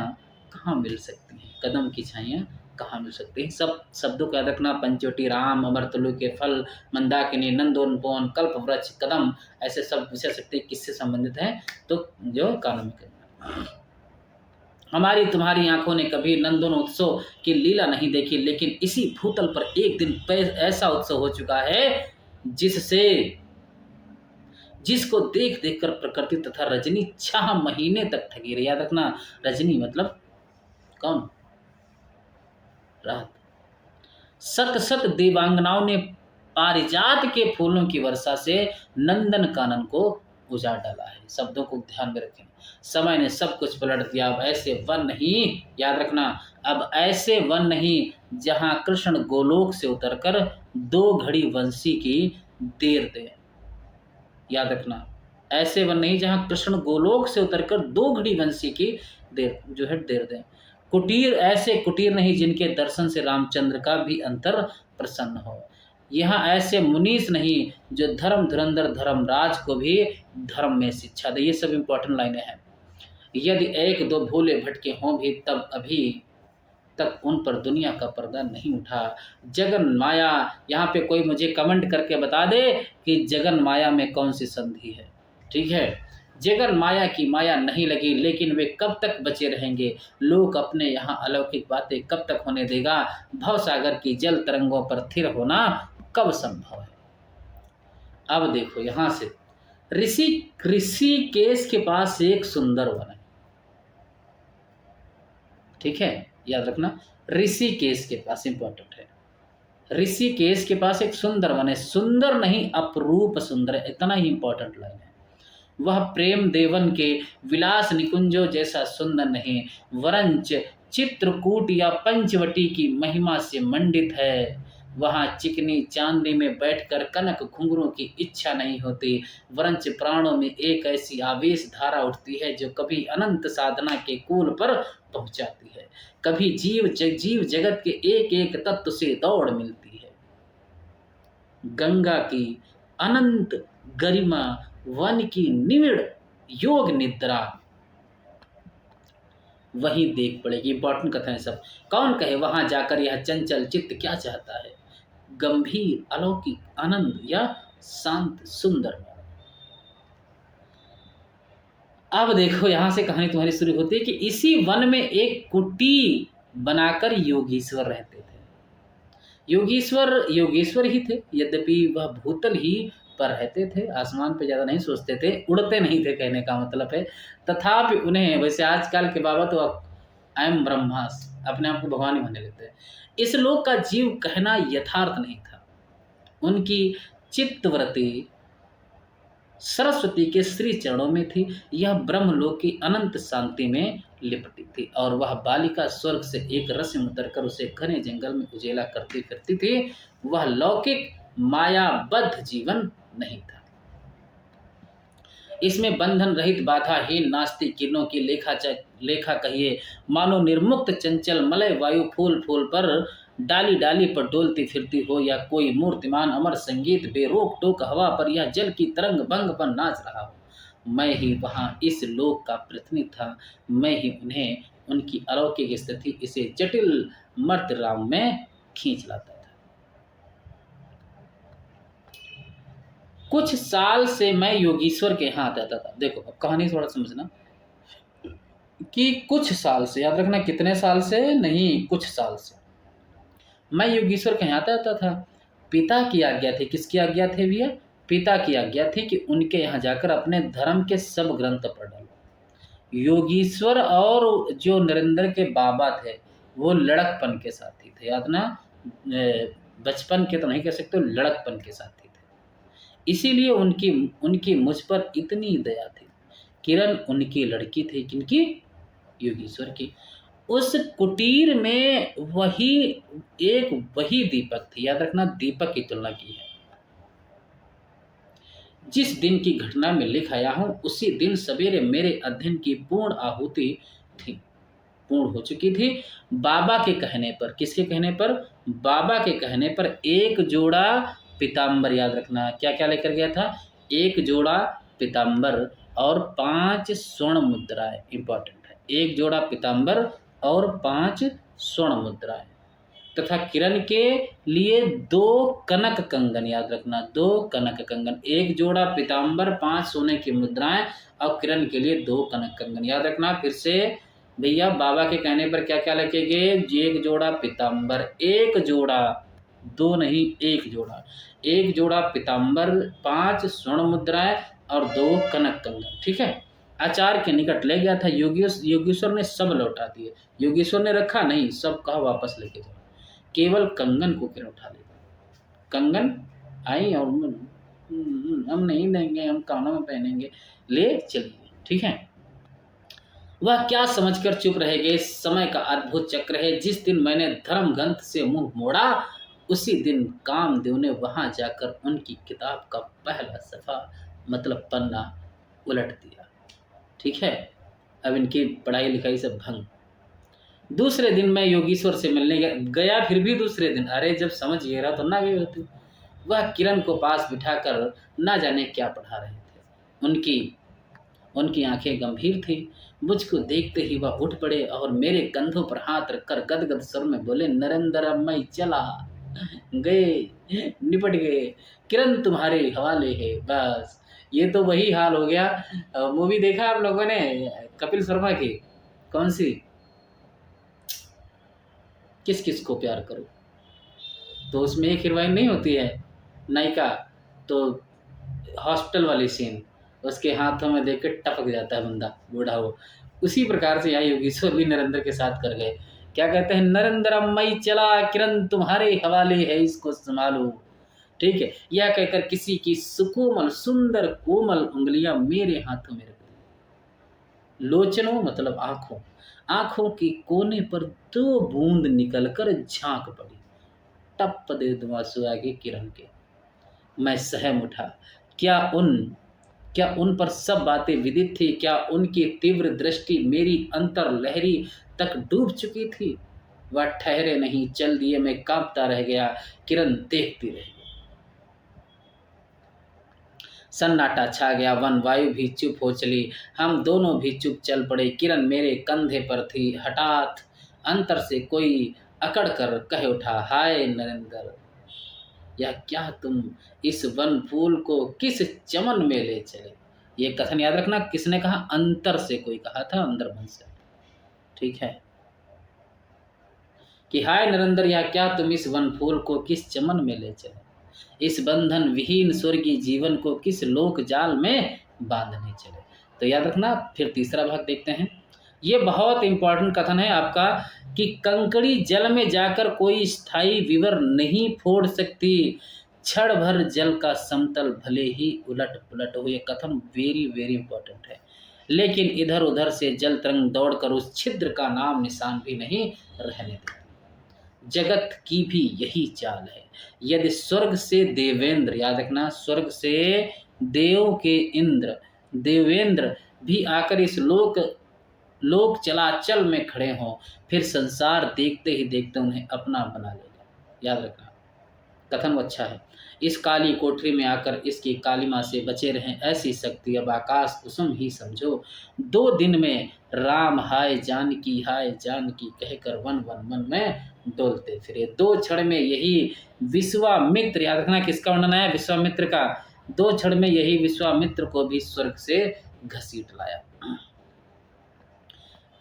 कहाँ मिल सकती है, कदम की छाया कहाँ मिल सकती है। सब शब्दों का याद रखना, पंचवटी, राम, अमरतुल्य के फल, मंदाकिनी, नंदोनपवन, कल्प वृक्ष, कदम, ऐसे सब विषय शक्ति किससे संबंधित है, तो जो कानों में करना। हमारी तुम्हारी आंखों ने कभी नंदन उत्सव की लीला नहीं देखी, लेकिन इसी भूतल पर एक दिन ऐसा उत्सव हो चुका है जिसको देख देख कर प्रकृति तथा रजनी 6 महीने तक ठगी रही। याद रखना, रजनी मतलब कौन, रात। सत सत देवांगनाओं ने पारिजात के फूलों की वर्षा से नंदन कानन को उजाड़ डाला है। शब्दों को ध्यान में रखें। समय ने सब कुछ पलट दिया। अब ऐसे वन नहीं, याद रखना, अब ऐसे वन नहीं जहां कृष्ण गोलोक से उतरकर 2 घड़ी वंशी की देर दे। याद रखना, ऐसे वन नहीं जहां कृष्ण गोलोक से उतरकर 2 घड़ी वंशी की देर दे। कुटीर नहीं जिनके दर्शन से रामचंद्र का भी अंतर प्रसन्न हो। यहाँ ऐसे मुनीस नहीं जो धर्म धुरंधर धर्मराज को भी धर्म में शिक्षा दे। ये सब इंपॉर्टेंट लाइनें हैं। यदि 1-2 भूले भटके हों भी, तब अभी तक उन पर दुनिया का पर्दा नहीं उठा। जगन माया, यहाँ पे कोई मुझे कमेंट करके बता दे कि जगन माया में कौन सी संधि है। ठीक है, जगन माया की माया नहीं लगी, लेकिन वे कब तक बचे रहेंगे। लोग अपने यहाँ अलौकिक बातें कब तक होने देगा। भवसागर की जल तरंगों पर स्थिर होना कब संभव है। अब देखो यहाँ से, ऋषिकेश के पास एक सुंदर वन है। ठीक है, याद रखना, ऋषिकेश के पास, इंपॉर्टेंट है, ऋषिकेश के पास एक सुंदर वन है। सुंदर नहीं, अपरूप सुंदर है, इतना ही इंपॉर्टेंट लाइन है। वह प्रेम देवन के विलास निकुंजों जैसा सुंदर नहीं, वरंच चित्रकूट या पंचवटी की महिमा से मंडित है। वहाँ चिकनी चांदी में बैठकर कनक घुंघरू की इच्छा नहीं होती, वरंच प्राणों में एक ऐसी आवेश धारा उठती है जो कभी अनंत साधना के कूल पर पहुंचाती है, कभी जीव जगत के एक एक तत्व से दौड़ मिलती है। गंगा की अनंत गरिमा, वन की निविड़ योग निद्रा वही देख पड़ेगी। इंपॉर्टेंट कथन है सब। कौन कहे वहां जाकर यह चंचल चित्त क्या चाहता है, गंभीर अलौकिक आनंद या शांत सुंदर। अब देखो यहां से कहानी तुम्हारी शुरू होती है कि इसी वन में एक कुटी बनाकर योगीश्वर रहते थे। योगेश्वर ही थे, यद्यपि वह भूतल ही पर रहते थे, आसमान पे ज़्यादा नहीं सोचते थे, उड़ते नहीं थे, कहने का मतलब है। तथापि उन्हें, वैसे आजकल के बाबा तो अयम ब्रह्मास अपने आप को भगवान ही मानने लेते हैं, इस लोक का जीव कहना यथार्थ नहीं था। उनकी चित्तवृत्ति सरस्वती के श्री चरणों में थी। यह ब्रह्मलोक की अनंत शांति में लिपटी थी, और वह बालिका स्वर्ग से एक रस में उतरकर उसे घने जंगल में उजेला करती फिरती थी। वह लौकिक मायाबद्ध जीवन नहीं था। इसमें बंधन रहित बाधाहीन नास्तिक किरणों की लेखा कहिए, मानो निर्मुक्त चंचल मलय वायु फूल फूल पर डाली डाली पर डोलती फिरती हो, या कोई मूर्तिमान अमर संगीत बेरोक टोक हवा पर या जल की तरंग भंग पर नाच रहा हो। मैं ही वहाँ इस लोक का प्रतिनिधि था, मैं ही उन्हें उनकी अलौकिक स्थिति इसे जटिल मर्त राम में खींच लाता था। कुछ साल से मैं योगीश्वर के यहाँ आता था। देखो अब कहानी थोड़ा समझना कि कुछ साल से, याद रखना कितने साल से नहीं, कुछ साल से मैं योगीश्वर के यहाँ आता था। पिता की आज्ञा थी, किसकी आज्ञा थी भैया, पिता की आज्ञा थी कि उनके यहाँ जाकर अपने धर्म के सब ग्रंथ पढ़ डालो। योगीश्वर और जो नरेंद्र के बाबा थे वो लड़कपन के साथी थे, याद ना, बचपन के तो नहीं कह सकते, लड़कपन के साथी थे। इसीलिए उनकी उनकी मुझ पर इतनी दया थी। किरण उनकी लड़की थी, किनकी? योगेश्वर की। उस कुटीर में वही दीपक थी, याद रखना, दीपक की तुलना की है। जिस दिन की घटना में लिख आया हूं, उसी दिन सवेरे मेरे अध्ययन की पूर्ण आहुति थी, पूर्ण हो चुकी थी। बाबा के कहने पर, किसके कहने पर? बाबा के कहने पर एक जोड़ा पीताम्बर, याद रखना, क्या क्या लेकर गया था? एक जोड़ा पीताम्बर और 5 स्वर्ण मुद्राएं, इंपॉर्टेंट है। एक जोड़ा पीताम्बर और 5 स्वर्ण मुद्राएं, तथा किरण के लिए 2 कनक कंगन, याद रखना, 2 कनक कंगन। एक जोड़ा पीताम्बर, 5 सोने की मुद्राएं और किरण के लिए 2 कनक कंगन, याद रखना। फिर से भैया, बाबा के कहने पर क्या क्या लेके गए? एक जोड़ा पीताम्बर, एक जोड़ा, 2 नहीं, एक जोड़ा, एक जोड़ा पीताम्बर, 5 स्वर्ण मुद्राएं और 2 कनक कंगन, ठीक है। आचार्य के निकट ले गया था। योगेश्वर ने सब लौटा दिए। योगेश्वर ने रखा नहीं, सब कहा वापस लेके जाओ। केवल कंगन को किरण उठा ले। कंगन आई और हम नहीं देंगे, हम कानों में पहनेंगे, ले चलिए, ठीक है। वह क्या समझकर चुप रह गए। समय का अद्भुत चक्र है। जिस दिन मैंने धर्म ग्रंथ से मुंह मोड़ा, उसी दिन कामदेव ने वहां जाकर उनकी किताब का पहला सफा, मतलब पन्ना, उलट दिया, ठीक है। अब इनकी पढ़ाई लिखाई सब भंग। दूसरे दिन मैं योगेश्वर से मिलने गया। फिर भी दूसरे दिन, अरे जब समझ गया रहा तो ना गए होते। वह किरण को पास बिठाकर ना जाने क्या पढ़ा रहे थे। उनकी आंखें गंभीर थी। मुझको देखते ही वह उठ पड़े और मेरे कंधों पर हाथ रखकर गदगद स्वर में बोले, नरेंद्र, अब मैं चला, गए, निपट गए, किरण तुम्हारे हवाले है। बस ये तो वही हाल हो गया। मूवी देखा आप लोगों ने कपिल शर्मा की? कौन सी? किस किस को प्यार करो, तो उसमें एक हीरोइन नहीं होती है, नायिका, तो हॉस्पिटल वाली सीन, उसके हाथों में देख के टपक जाता है बंदा, बूढ़ा हो। उसी प्रकार से यहाँ योगेश्वर भी नरेंद्र के साथ कर गए। क्या कहते हैं? नरेंद्र, अब मैं चला, किरण तुम्हारे हवाले है, इसको संभालो, ठीक है। यह कहकर किसी की सुकोमल सुंदर कोमल उंगलियां मेरे हाथों में रख दी। लोचनों मतलब आंखों, आंखों के कोने पर 2 बूंद निकलकर झांक पड़ी। टप दे दो आंसू आगे किरण के। मैं सहम उठा। क्या उन पर सब बातें विदित थी? क्या उनकी तीव्र दृष्टि मेरी अंतर लहरी तक डूब चुकी थी? वह ठहरे नहीं, चल दिए। मैं कांपता रह गया, किरण देखती रह गई। सन्नाटा छा गया। वन वायु भी चुप हो चली। हम दोनों भी चुप चल पड़े। किरण मेरे कंधे पर थी। हठात अंतर से कोई अकड़ कर कह उठा, हाय नरेंद्र, या क्या तुम इस वन फूल को किस चमन में ले चले? ये कथन याद रखना, किसने कहा? अंतर से कोई कहा था, अंदर मन से, ठीक है। कि हाय नरेंद्र, या क्या तुम इस वन फूल को किस चमन में ले चले? इस बंधन विहीन स्वर्गीय जीवन को किस लोक जाल में बांधने चले? तो याद रखना। फिर तीसरा भाग देखते हैं। ये बहुत इंपॉर्टेंट कथन है आपका, कि कंकड़ी जल में जाकर कोई स्थायी विवर नहीं फोड़ सकती। क्षण भर जल का समतल भले ही उलट पुलट हो। ये कथन वेरी वेरी इंपॉर्टेंट है। लेकिन इधर उधर से जल तरंग दौड़कर उस छिद्र का नाम निशान भी नहीं रहने देती। जगत की भी यही चाल है। यदि स्वर्ग से देवेंद्र, याद रखना, स्वर्ग से देव के इंद्र, देवेंद्र भी आकर इस लोक चलाचल में खड़े हों, फिर संसार देखते ही देखते उन्हें अपना बना लेगा। याद रखना, कथन अच्छा है। इस काली कोठरी में आकर इसकी कालिमा से बचे रहें, ऐसी शक्ति अब आकाश कुसुम ही समझो। 2 दिन में राम हाय जानकी कहकर वन वन मन में डोलते फिरे। 2 क्षण में यही विश्वामित्र, याद रखना किसका वर्णन है? विश्वामित्र का। 2 क्षण में यही विश्वामित्र को भी स्वर्ग से घसीट लाया।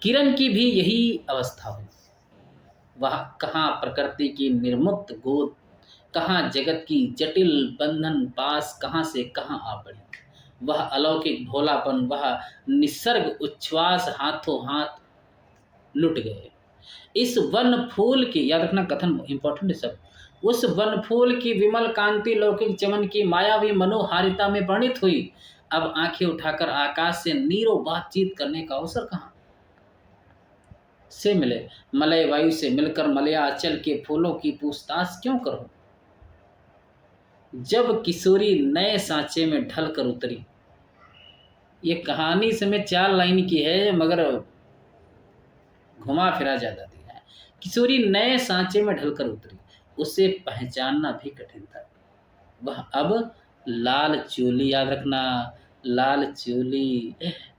किरण की भी यही अवस्था हुई। वह कहाँ प्रकृति की निर्मुक्त गोद, कहाँ जगत की जटिल बंधन पास कहाँ से कहाँ आ पड़ी। वह अलौकिक भोलापन, वह निसर्ग उच्छ्वास हाथों हाथ लुट गए। इस वन फूल की, याद रखना कथन इंपॉर्टेंट है सब, उस वन फूल की विमल कांति लौकिक चमन की मायावी मनोहारिता में वर्णित हुई। अब आंखें उठाकर आकाश से नीरो बातचीत करने का अवसर कहाँ से मिले। मलय वायु से मिलकर मलयाचल के फूलों की पूछताछ क्यों करो। जब किशोरी नए सांचे में ढल कर उतरी। ये कहानी समय 4 लाइन की है मगर घुमा फिरा ज्यादा दिया है। किशोरी नए सांचे में ढलकर उतरी, उसे पहचानना भी कठिन था। वह अब लाल चोली, याद रखना, लाल चोली,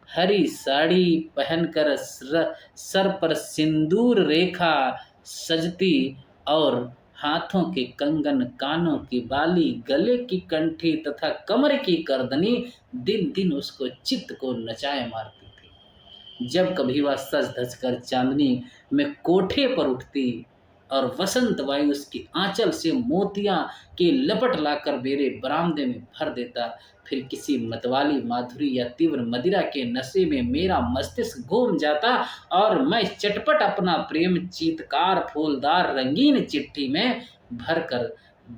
हरी साड़ी पहनकर सर पर सिंदूर रेखा सजती और हाथों के कंगन, कानों की बाली, गले की कंठी तथा कमर की करदनी दिन दिन उसको चित्त को नचाए मारती थी। जब कभी वह सज धज कर चांदनी में कोठे पर उठती और वसंत वायु उसकी आंचल से मोतियां की लपट लाकर मेरे बरामदे में भर देता, फिर किसी मतवाली माधुरी या तीव्र मदिरा के नशे में मेरा मस्तिष्क घूम जाता और मैं चटपट अपना प्रेम चीतकार फूलदार रंगीन चिट्ठी में भरकर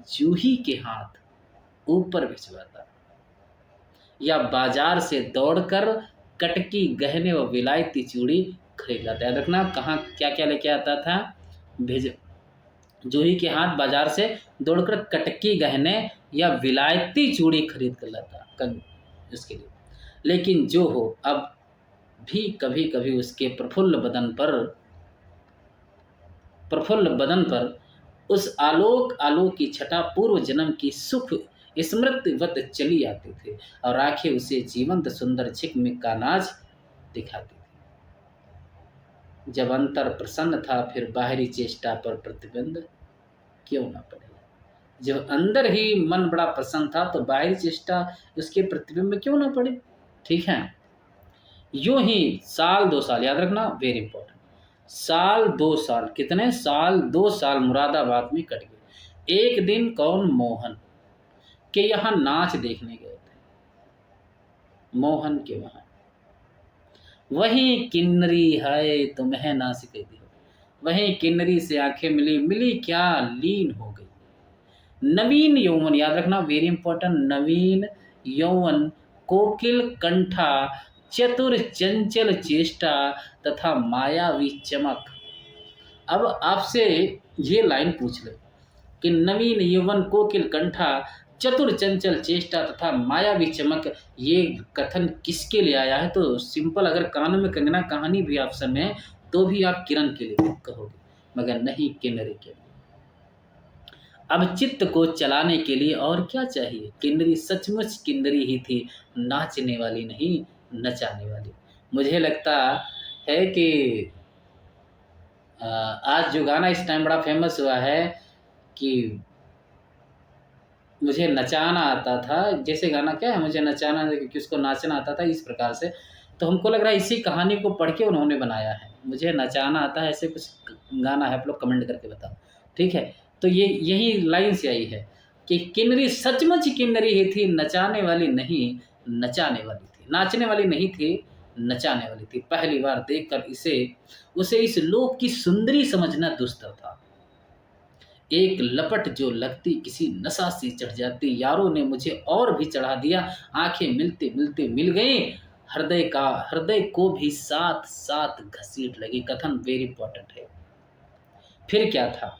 जूही के हाथ ऊपर भिजवाता या बाजार से दौड़कर कटकी गहने व विलायती चूड़ी खरीद लाता। याद रखना कहाँ क्या क्या लेके आता था। भेज जूही के हाथ बाजार से दौड़कर कटकी गहने या विलायती चूड़ी खरीद कर लाता उसके लिए। लेकिन जो हो, अब भी कभी कभी उसके प्रफुल्ल बदन पर उस आलोक की छटा पूर्व जन्म की सुख स्मृतिवत चली आती थी और आंखें उसे जीवंत सुंदर झिकमिक का नाच दिखाती थी। जब अंतर प्रसन्न था, फिर बाहरी चेष्टा पर प्रतिबंध क्यों ना पड़े। जब अंदर ही मन बड़ा प्रसन्न था तो बाहरी चेष्टा उसके प्रतिबिंब में क्यों ना पड़े। ठीक है। यूं ही साल 2 साल, याद रखना वेरी इंपॉर्टेंट, साल 2 साल, कितने साल, 2 साल मुरादाबाद में कट गए। एक दिन कौन, मोहन के यहाँ नाच देखने गए थे। मोहन के वहाँ वही किन्नरी है तुम्हें ना सिके दी, वही किन्नरी से आंखें मिली क्या लीन हो गई। नवीन यौवन, याद रखना वेरी इंपॉर्टेंट, नवीन यौवन, कोकिल कंठा, चतुर चंचल चेष्टा तथा मायावी चमक। अब आपसे ये लाइन पूछ ले कि नवीन यौवन, कोकिल कंठा, चतुर चंचल चेष्टा तथा मायावी चमक, ये कथन किसके लिए आया है। तो सिंपल, अगर कानों में कंगना कहानी भी ऑप्शन में तो भी आप किरण के लिए कहोगे, मगर नहीं किन्नरी के लिए। अब चित्त को चलाने के लिए और क्या चाहिए। किन्नरी सचमुच किन्नरी ही थी, नाचने वाली नहीं, नचाने वाली। मुझे लगता है कि आज जो गाना इस टाइम बड़ा फेमस हुआ है कि मुझे नचाना आता था, जैसे गाना क्या है, मुझे नचाना क्योंकि उसको नाचना आता था, इस प्रकार से। तो हमको लग रहा है इसी कहानी को पढ़ के उन्होंने बनाया है, मुझे नचाना आता है, ऐसे कुछ गाना है, आप लोग कमेंट करके बताओ। ठीक है। तो ये यही लाइन से आई है कि किन्नरी सचमुच किन्नरी ही थी, नचाने वाली नहीं, नचाने वाली थी, नाचने वाली नहीं थी, नचाने वाली थी। पहली बार देखकर उसे इस लोक की सुंदरी समझना दुस्तर था। एक लपट जो लगती किसी नशा से चढ़ जाती, यारों ने मुझे और भी चढ़ा दिया। आंखें मिलते मिलते मिल गई, हृदय को भी साथ साथ घसीट लगी। कथन वेरी इंपॉर्टेंट है। फिर क्या था,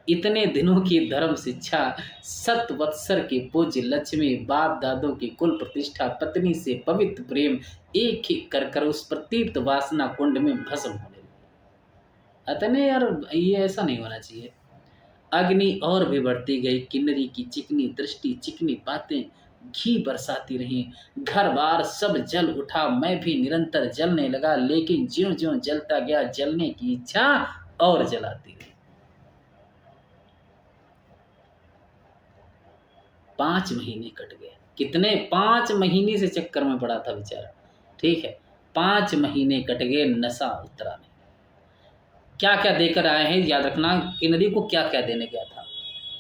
इतने दिनों की धर्म शिक्षा, 7 वत्सर की पूज्य लक्ष्मी, बाप दादों की कुल प्रतिष्ठा, पत्नी से पवित्र प्रेम, एक ही कर उस प्रतीप्त वासना कुंड में भस्म होने लगी। अतने यार, ये ऐसा नहीं होना चाहिए। अग्नि और भी बढ़ती गई। किन्नरी की चिकनी दृष्टि, चिकनी बातें घी बरसाती रहीं। घर बार सब जल उठा, मैं भी निरंतर जलने लगा, लेकिन ज्यों ज्यों जलता गया, जलने की इच्छा और जलाती रही। 5 महीने कट गए। कितने, 5 महीने से चक्कर में पड़ा था बेचारा। ठीक है, 5 महीने कट गए, नशा उतरा नहीं। क्या क्या देकर आए हैं, याद रखना, किन्नरी को क्या क्या देने गया था।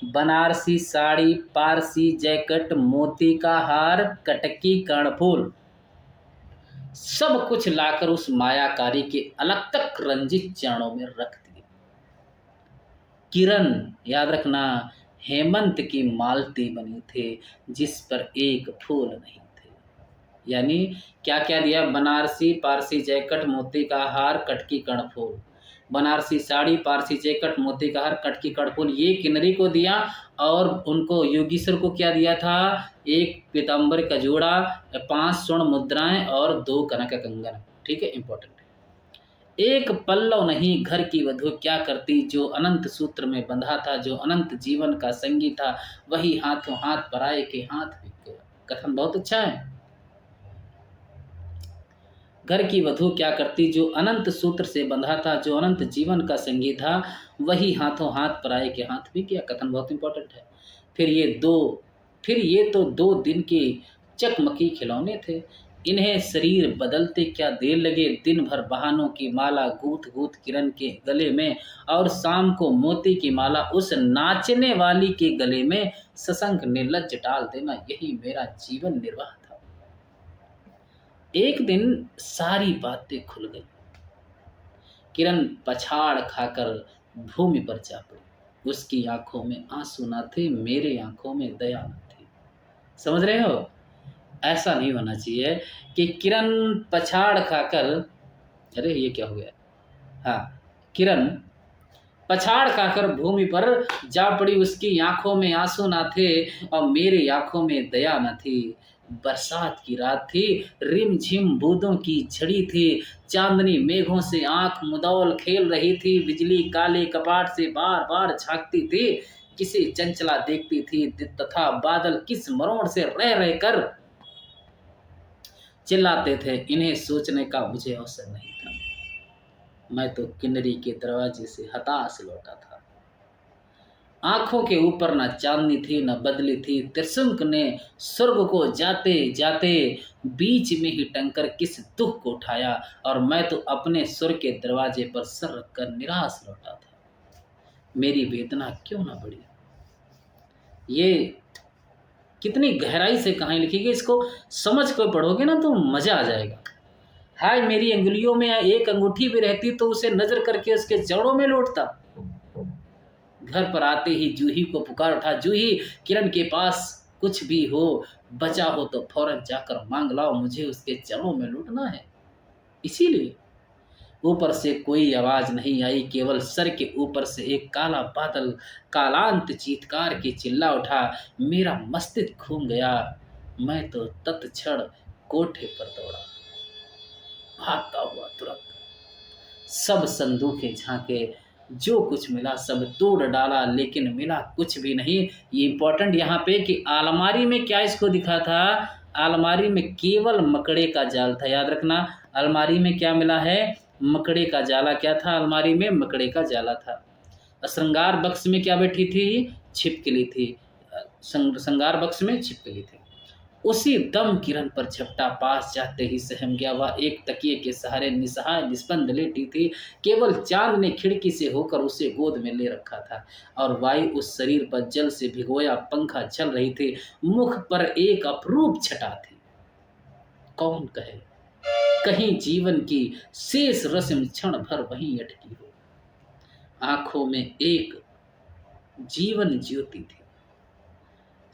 बनारसी साड़ी, पारसी जैकेट, मोती का हार, कटकी कर्णफूल, सब कुछ लाकर उस मायाकारी के अलग तक रंजित चरणों में रख दिए। किरण, याद रखना, हेमंत की मालती बनी थे जिस पर एक फूल नहीं थे। यानी क्या क्या दिया? बनारसी पारसी जैकेट मोती का हार कटकी कर्णफूल, बनारसी साड़ी पारसी जैकेट मोती का हार कटकी कर्णफूल, ये किन्नरी को दिया। और उनको योगीश्वर को क्या दिया था? एक पीताम्बर का जोड़ा, 5 स्वर्ण मुद्राएं और 2 कनक कंगन। ठीक है, इंपॉर्टेंट। एक पल्लव नहीं घर की वधू क्या करती, जो अनंत सूत्र में बंधा था, जो अनंत जीवन का संगी था, वही हाथों हाथ पराए के हाथ बिक गया। कथन बहुत अच्छा है। घर की वधू क्या करती, जो अनंत सूत्र से बंधा था, जो अनंत जीवन का संगी था, वही हाथों हाथ पराए के हाथ बिक गया। कथन बहुत इंपॉर्टेंट है। फिर ये तो 2 दिन के चकमकी खिलौने थे, इन्हें शरीर बदलते क्या देर लगे। दिन भर बहानों की माला गूंथ गूंथ किरण के गले में, और शाम को मोती की माला उस नाचने वाली के गले में, सशंक निर्लज्ज डाल देना, यही मेरा जीवन निर्वाह था। एक दिन सारी बातें खुल गई। किरण पछाड़ खाकर भूमि पर जा पड़ी। उसकी आंखों में आंसू न थे, मेरे आंखों में दया न थी। समझ रहे हो? ऐसा नहीं होना चाहिए कि किरण पछाड़ खाकर, अरे ये क्या हो गया? हाँ, किरण पछाड़ खाकर भूमि पर जा पड़ी। उसकी आंखों में आंसू ना थे और मेरी आंखों में दया न थी। बरसात की रात थी, रिमझिम बूंदों की झड़ी थी, चांदनी मेघों से आंख मुदौल खेल रही थी, बिजली काले कपाट से बार बार झांकती थी, किसे चंचला देखती थी, तथा बादल किस मरोड़ से रह रह कर चिल्लाते थे। इन्हें सोचने का मुझे अवसर नहीं था। मैं तो किन्नरी के दरवाजे से हताश लौटा था। आंखों के ऊपर न चांदनी थी न बदली थी। त्रिशंक ने स्वर्ग को जाते जाते बीच में ही टंकर किस दुख को उठाया, और मैं तो अपने स्वर्ग के दरवाजे पर सर रखकर निराश लौटा था। मेरी वेदना क्यों ना बढ़ी। ये कितनी गहराई से कहानी लिखी गई, इसको समझ कर पढ़ोगे ना तो मजा आ जाएगा। हाय मेरी अंगुलियों में एक अंगूठी भी रहती तो उसे नजर करके उसके जड़ों में लौटता। घर पर आते ही जूही को पुकार उठा, जूही किरण के पास कुछ भी हो, बचा हो तो फौरन जाकर मांग लाओ, मुझे उसके जड़ों में लौटना है। इसीलिए ऊपर से कोई आवाज नहीं आई, केवल सर के ऊपर से एक काला बादल कालांत चीत्कार के चिल्ला उठा। मेरा मस्तिष्क घूम गया। मैं तो तत्क्षण कोठे पर दौड़ा, भागता हुआ तुरंत। सब संदूकें झांके, जो कुछ मिला सब तोड़ डाला, लेकिन मिला कुछ भी नहीं। ये इंपॉर्टेंट यहाँ पे कि अलमारी में क्या इसको दिखा था? अलमारी में केवल मकड़े का जाल था। याद रखना, अलमारी में क्या मिला है? मकड़े का जाला। क्या था अलमारी में? मकड़े का जाला था। श्रृंगार बक्स में क्या बैठी थी? छिपकली थी। श्रृंगार बक्स में छिपकली थी। उसी दम किरण पर झपटा, पास जाते ही सहम गया। वह एक तकिए के सहारे निसहाय निस्पंद लेटी थी। केवल चांद ने खिड़की से होकर उसे गोद में ले रखा था, और वायु उस शरीर पर जल से भिगोया पंखा चल रही थी। मुख पर एक अपरूप छटा थी। कौन कहे कहीं जीवन की शेष रस्म क्षण भर वहीं अटकी हो। आंखों में एक जीवन ज्योति थी।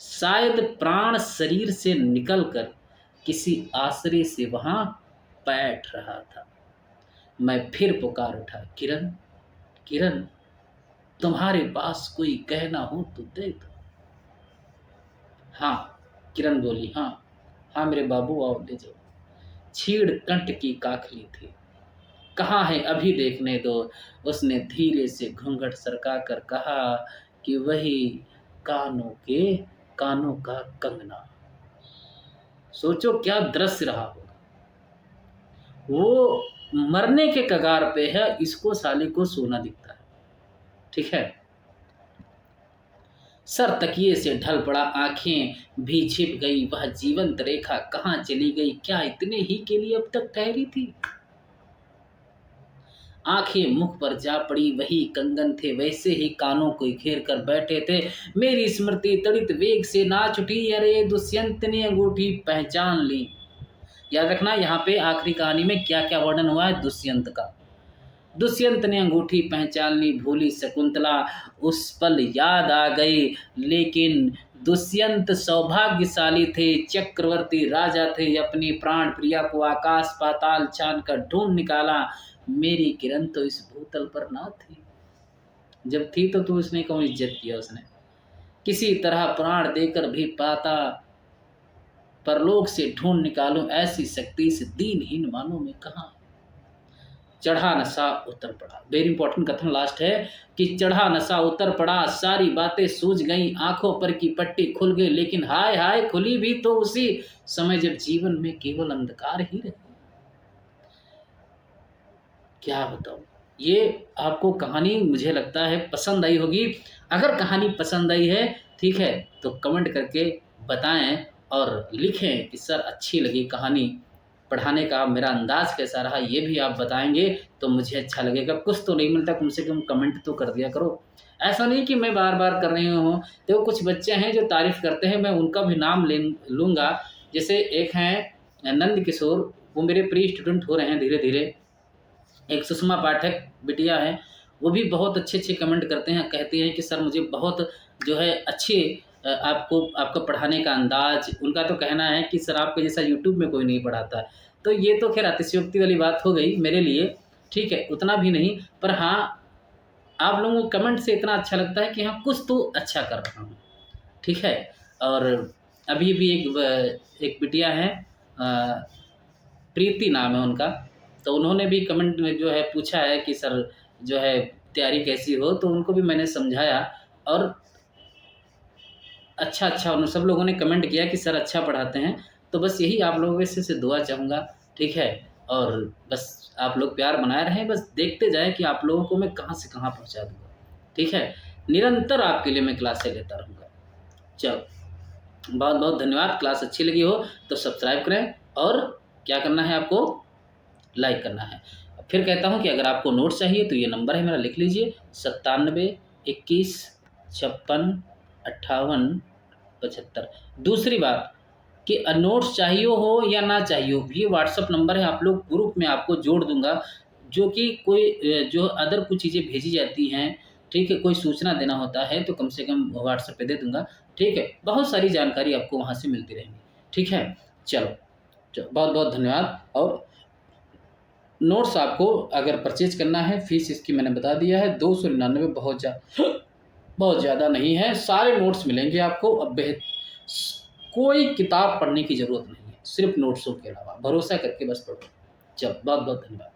शायद प्राण शरीर से निकलकर किसी आश्रय से वहां बैठ रहा था। मैं फिर पुकार उठा, किरण किरण, तुम्हारे पास कोई गहना हो तो दे दो। हाँ, किरण बोली, हाँ हाँ मेरे बाबू, आओ ले जाओ। छीड़ कंठ की काखली थी। कहाँ है अभी देखने दो। उसने धीरे से घूंघट सरका कर कहा कि वही कानों का कंगना। सोचो क्या दृश्य रहा होगा। वो मरने के कगार पे है, इसको साले को सोना दिखता है। ठीक है। सर तकिए से ढल पड़ा, आंखें भी छिप गई। वह जीवंत रेखा कहाँ चली गई? क्या इतने ही के लिए अब तक ठहरी थी? आंखें मुख पर जा पड़ी। वही कंगन थे, वैसे ही कानों को घेर कर बैठे थे। मेरी स्मृति तड़ित वेग से नाच उठी। अरे दुष्यंत ने अंगूठी पहचान ली। याद रखना यहाँ पे आखिरी कहानी में क्या क्या वर्णन हुआ है दुष्यंत का। दुष्यंत ने अंगूठी पहचान ली, भूली शकुंतला उस पल याद आ गई। लेकिन दुष्यंत सौभाग्यशाली थे, चक्रवर्ती राजा थे, अपनी प्राण प्रिया को आकाश पाताल छान कर ढूंढ निकाला। मेरी किरण तो इस भूतल पर ना थी, जब थी तो तू उसने कौन इज्जत किया उसने। किसी तरह प्राण देकर भी पाता, परलोक से ढूंढ निकालूं ऐसी शक्ति इस दीनहीन मानव में कहाँ। चढ़ा नशा उतर पड़ा। वेरी इंपॉर्टेंट कथन लास्ट है कि चढ़ा नशा उतर पड़ा, सारी बातें सूझ गईं, आंखों पर की पट्टी खुल गई। लेकिन हाय हाय, खुली भी तो उसी समय जब जीवन में केवल अंधकार ही रहे। क्या बताऊं, ये आपको कहानी मुझे लगता है पसंद आई होगी। अगर कहानी पसंद आई है, ठीक है, तो कमेंट करके बताएं और लिखें कि सर अच्छी लगी कहानी, पढ़ाने का मेरा अंदाज़ कैसा रहा, ये भी आप बताएंगे तो मुझे अच्छा लगेगा। कुछ तो नहीं मिलता, कम से कम कमेंट तो कर दिया करो। ऐसा नहीं कि मैं बार बार कर रही हूँ। तो कुछ बच्चे हैं जो तारीफ़ करते हैं, मैं उनका भी नाम लूँगा। जैसे एक हैं नंद किशोर, वो मेरे प्री स्टूडेंट हो रहे हैं धीरे धीरे। एक सुषमा पाठक बिटिया है, वो भी बहुत अच्छे कमेंट करते हैं, कहती हैं कि सर मुझे बहुत जो है अच्छे आपको आपका पढ़ाने का अंदाज़, उनका तो कहना है कि सर आपके जैसा यूट्यूब में कोई नहीं पढ़ाता है। तो ये तो खैर अतिशयोक्ति वाली बात हो गई मेरे लिए, ठीक है, उतना भी नहीं, पर हाँ, आप लोगों को कमेंट से इतना अच्छा लगता है कि हाँ, कुछ तो अच्छा कर रहा हूँ, ठीक है। और अभी भी एक बिटिया है, प्रीति नाम है उनका, तो उन्होंने भी कमेंट में जो है पूछा है कि सर जो है तैयारी कैसी हो, तो उनको भी मैंने समझाया और अच्छा उन सब लोगों ने कमेंट किया कि सर अच्छा पढ़ाते हैं। तो बस यही आप लोगों से दुआ चाहूँगा, ठीक है। और बस आप लोग प्यार बनाए रहें, बस देखते जाएँ कि आप लोगों को मैं कहाँ से कहाँ पहुँचा दूँगा, ठीक है। निरंतर आपके लिए मैं क्लासें लेता रहूँगा। चलो, बहुत बहुत धन्यवाद। क्लास अच्छी लगी हो तो सब्सक्राइब करें और क्या करना है आपको, लाइक करना है। फिर कहता हूँ कि अगर आपको नोट्स चाहिए तो ये नंबर है मेरा, लिख लीजिए 97 21 56 58 75। दूसरी बात कि नोट्स चाहिए हो या ना चाहिए हो, ये व्हाट्सअप नंबर है, आप लोग ग्रुप में आपको जोड़ दूंगा। जो कि कोई जो अदर कुछ चीज़ें भेजी जाती हैं, ठीक है, कोई सूचना देना होता है तो कम से कम व्हाट्सएप पे दे दूंगा, ठीक है। बहुत सारी जानकारी आपको वहाँ से मिलती रहेगी, ठीक है। चलो बहुत बहुत धन्यवाद। और नोट्स आपको अगर परचेज करना है, फीस इसकी मैंने बता दिया है 299, बहुत ज़्यादा नहीं है, सारे नोट्स मिलेंगे आपको। अब कोई किताब पढ़ने की ज़रूरत नहीं है, सिर्फ नोट्सों के अलावा भरोसा करके बस पढ़ो। चलो बहुत बहुत धन्यवाद।